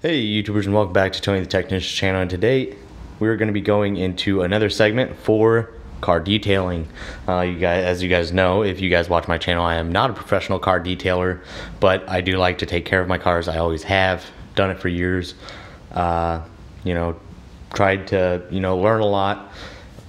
Hey YouTubers, and welcome back to Tony the Technician channel. And today we're going to be going into another segment for car detailing. As you guys know, if you guys watch my channel, I am not a professional car detailer, but I do like to take care of my cars. I always have done it for years. Tried to learn a lot,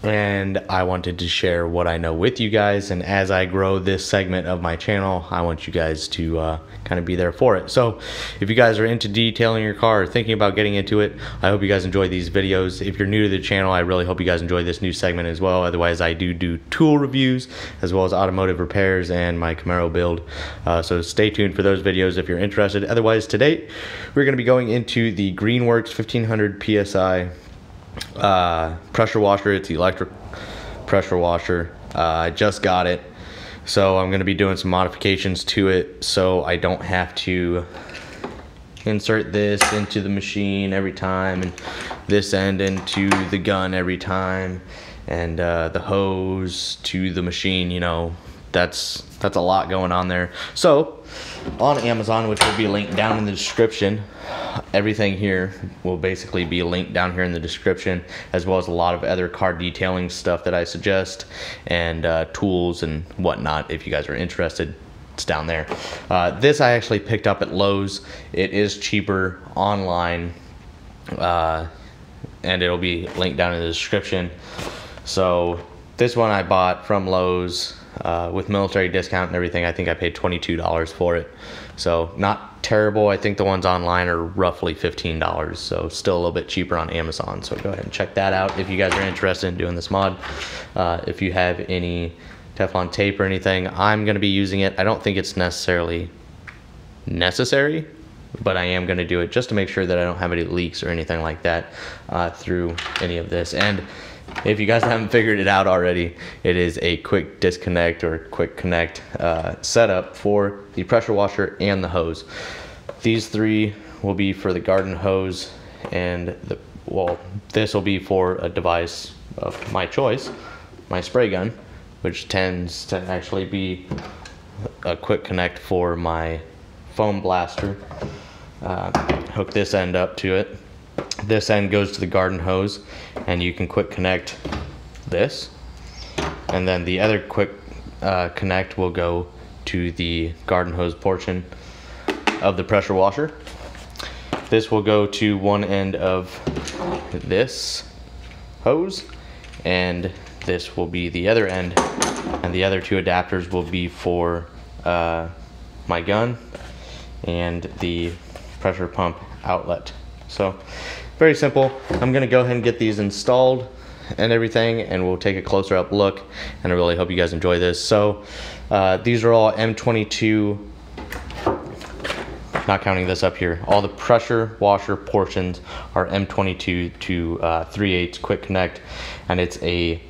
and I wanted to share what I know with you guys. And as I grow this segment of my channel, I want you guys to kind of be there for it. So if you guys are into detailing your car or thinking about getting into it, I hope you guys enjoy these videos. If you're new to the channel, I really hope you guys enjoy this new segment as well. Otherwise, I do tool reviews as well as automotive repairs and my Camaro build. So stay tuned for those videos if you're interested. Otherwise, today we're going to be going into the Greenworks 1500 PSI pressure washer. It's electric pressure washer. I just got it, so I'm going to be doing some modifications to it so I don't have to insert this into the machine every time and this end into the gun every time, and the hose to the machine. That's a lot going on there. So on Amazon, which will be linked down in the description, everything here will basically be linked down here in the description, as well as a lot of other car detailing stuff that I suggest, and tools and whatnot. If you guys are interested, it's down there. This I actually picked up at Lowe's. It is cheaper online, and it'll be linked down in the description. So this one I bought from Lowe's with military discount and everything. I think I paid $22 for it, so not terrible. I think the ones online are roughly $15, so still a little bit cheaper on Amazon. So go ahead and check that out if you guys are interested in doing this mod. If you have any Teflon tape or anything, I'm going to be using it. I don't think it's necessarily necessary, but I am going to do it just to make sure that I don't have any leaks or anything like that through any of this. And if you guys haven't figured it out already, it is a quick disconnect or quick connect setup for the pressure washer and the hose. These three will be for the garden hose, and this will be for a device of my choice, my spray gun, which tends to actually be a quick connect for my foam blaster. Hook this end up to it. This end goes to the garden hose, and you can quick connect this, and then the other quick connect will go to the garden hose portion of the pressure washer. This will go to one end of this hose, and this will be the other end, and the other two adapters will be for my gun and the pressure pump outlet. So very simple. I'm gonna go ahead and get these installed and everything, and we'll take a closer up look, and I really hope you guys enjoy this. So these are all M22, not counting this up here. All the pressure washer portions are M22 to 3/8 quick connect, and it's a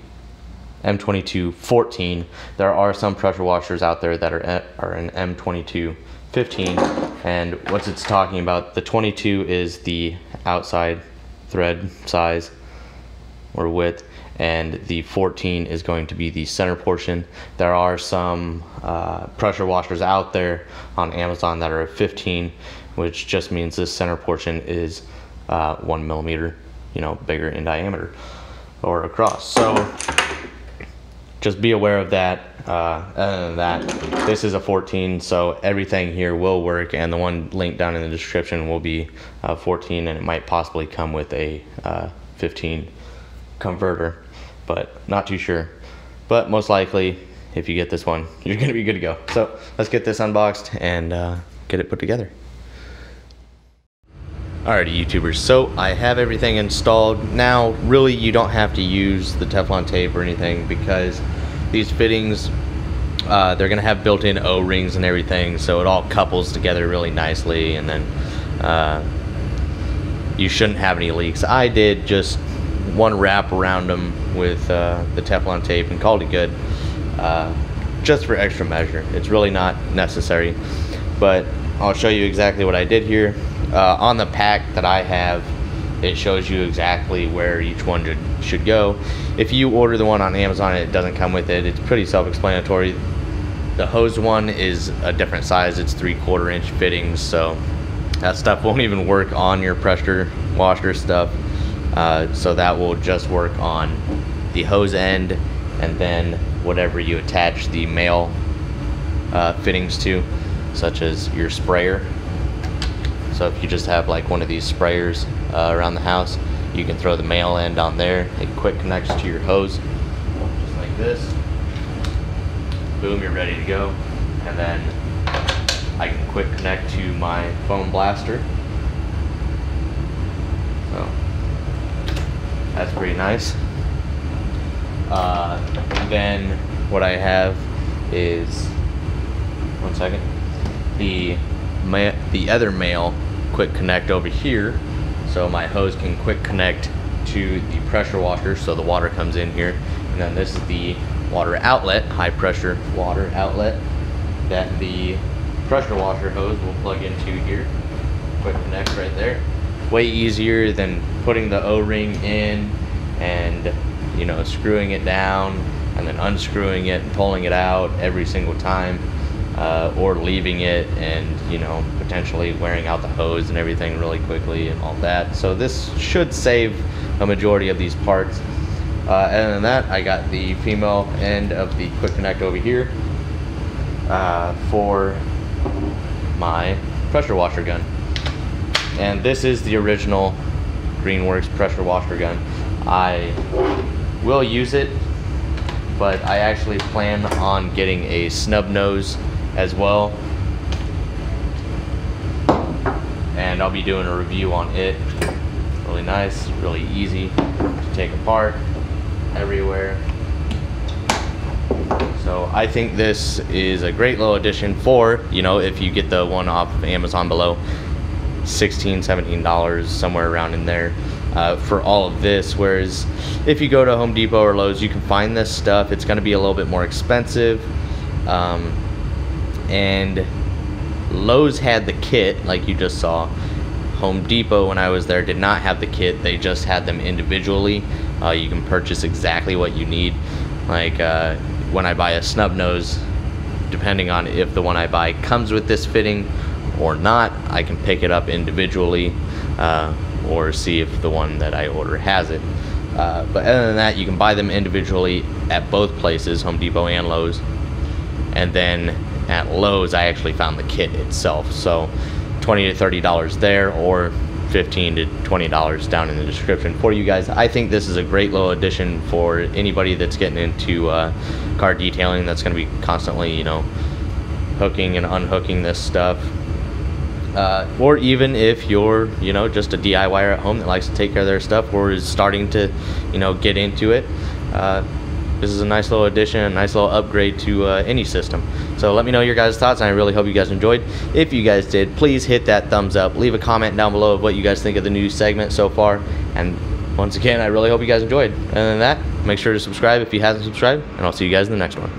M22 14. There are some pressure washers out there that are an M22 15, and what it's talking about, the 22 is the outside thread size or width, and the 14 is going to be the center portion. There are some pressure washers out there on Amazon that are a 15, which just means this center portion is 1 millimeter, bigger in diameter or across. So just be aware of that. Other than that, this is a 14, so everything here will work, and the one linked down in the description will be 14, and it might possibly come with a 15 converter, but not too sure. But most likely, if you get this one, you're gonna be good to go. So let's get this unboxed and get it put together. Alrighty YouTubers, so I have everything installed. Now really you don't have to use the Teflon tape or anything, because these fittings, they're gonna have built-in O-rings and everything, so it all couples together really nicely, and then you shouldn't have any leaks. I did just one wrap around them with the Teflon tape and called it good, just for extra measure. It's really not necessary, but I'll show you exactly what I did here. On the pack that I have, it shows you exactly where each one should go. If you order the one on Amazon and it doesn't come with it, it's pretty self-explanatory. The hose one is a different size. It's 3/4 inch fittings, so That stuff won't even work on your pressure washer stuff. So that will just work on the hose end, and then whatever you attach the male fittings to, such as your sprayer. So if you just have like one of these sprayers around the house, you can throw the male end on there. It quick connects to your hose, just like this. Boom, you're ready to go. And then I can quick connect to my foam blaster. So that's pretty nice. Then what I have is, one second, the other male quick connect over here, so my hose can quick connect to the pressure washer, so the water comes in here. And then this is the water outlet, high pressure water outlet, that the pressure washer hose will plug into here. Quick connect right there. Way easier than putting the O-ring in and, you know, screwing it down and then unscrewing it and pulling it out every single time, or leaving it and, you know, potentially wearing out the hose and everything really quickly and all that. So this should save a majority of these parts. Other than that, I got the female end of the quick connect over here for my pressure washer gun. And this is the original Greenworks pressure washer gun. I will use it, but I actually plan on getting a snub nose as well, and I'll be doing a review on it. Really nice, really easy to take apart everywhere. So I think this is a great little addition for, you know, if you get the one off of Amazon below, $16-17, somewhere around in there, for all of this. Whereas if you go to Home Depot or Lowe's, you can find this stuff. It's going to be a little bit more expensive, and Lowe's had the kit like you just saw. Home Depot, when I was there, did not have the kit. They just had them individually. You can purchase exactly what you need. Like when I buy a snub nose, depending on if the one I buy comes with this fitting or not, I can pick it up individually, or see if the one that I order has it. But other than that, you can buy them individually at both places, Home Depot and Lowe's. And then at Lowe's, I actually found the kit itself. So $20 to $30 there, or $15 to $20 down in the description for you guys. I think this is a great little addition for anybody that's getting into car detailing, that's going to be constantly, you know, hooking and unhooking this stuff. Or even if you're, you know, just a DIYer at home that likes to take care of their stuff, or is starting to, you know, get into it. This is a nice little addition, a nice little upgrade to any system. So let me know your guys' thoughts, and I really hope you guys enjoyed. If you guys did, please hit that thumbs up. Leave a comment down below of what you guys think of the new segment so far. And once again, I really hope you guys enjoyed. Other than that, make sure to subscribe if you haven't subscribed, and I'll see you guys in the next one.